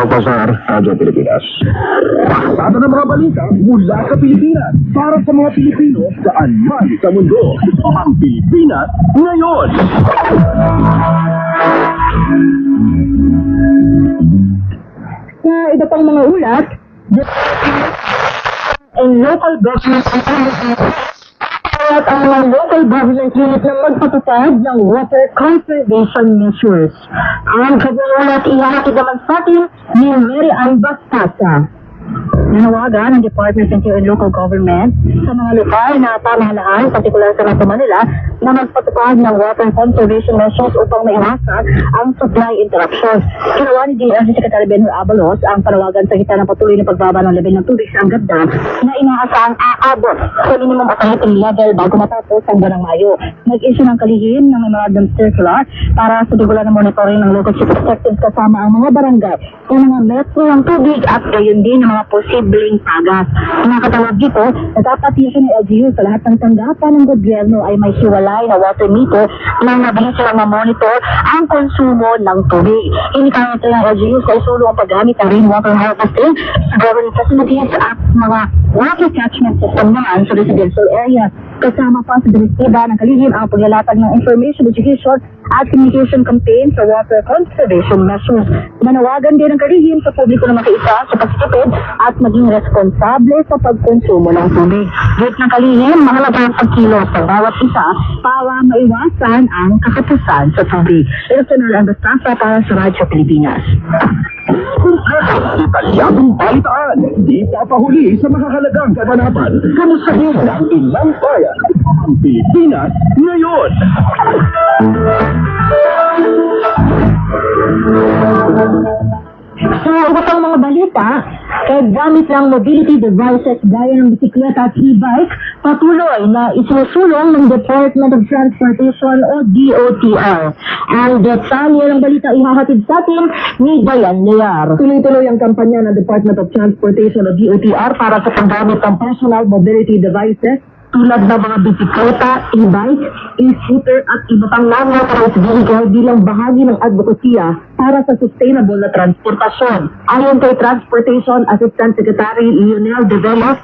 Baltasar, Radyo Pilipinas. Pasada ng mga balita mula sa Pilipinas para sa mga Pilipino saan man sa mundo. Ang Pilipinas ngayon. Sa iba pang mga ulat, local government at ang mga local government unit na magpatupad ng water conservation measures. Ang kabuulat ihahatid naman sa atin ni Mary Ann Bastasa. Nanawagan ng Department of Interior and Local Government sa mga lokal na pamahalaan, partikular sa Metro Manila, na magpatupad ng water conservation measures upang maiwasan ang supply interruptions. Ginawa ni DLG Secretary Benhur Abalos ang panawagan sa gitna ng patuloy na pagbaba ng level ng tubig sa Angat Dam na inaasahang aabot sa minimum operating level bago matapos ang buwan ng Mayo. Nag-issue ng kalihim ng memorandum circular para sa dugulan ng monitoring ng local chief executives kasama ang mga barangay ng mga metro ng tubig at gayon din ng mga posibleng pagas. Nakatawag dito na dapat issue ng LGU sa lahat ng tanggapan ng gobyerno ay may hiwalay na water meter na mabilis silang ma-monitor ang konsumo ng tubig. Inikangit rin ng LGU sa isulo ang paggamit ng rainwater harvesting sa government facilities at mga water catchment system naman sa residential areas. Kasama pa sa direktiba ng kalihim ang paglalatag ng information, education at communication campaign sa water conservation measures. Manawagan din ng kalihim sa publiko na makiisa sa pagtitipid at maging responsable sa pagkonsumo ng tubig. Gate ng kalihim, mahalaga ang pagkilos sa bawat isa para maiwasan ang katapusan sa tubig. Personal ang Bastasa para sa Radyo Pilipinas. Detalyadong balitaan, di papahuli sa makakalagang kaganapan. Kamustahin ang ilang bayan. Ang Pilipinas ngayon. Sa iba pang mga balita, gamit ng mobility devices gaya ng bisikleta at e-bike, patuloy na isinusulong ng Department of Transportation o DOTR. Ang detalye ng balita ihahatid sa atin ni Dayan Lear. Tuloy-tuloy ang kampanya ng Department of Transportation o DOTR para sa paggamit ng personal mobility devices tulad ng mga bisikleta, e-bike, e-scooter at iba pang non-motorized vehicle bilang bahagi ng advokasya para sa sustainable na transportasyon. Ayon kay Transportation Assistant Secretary Lionel De Velos,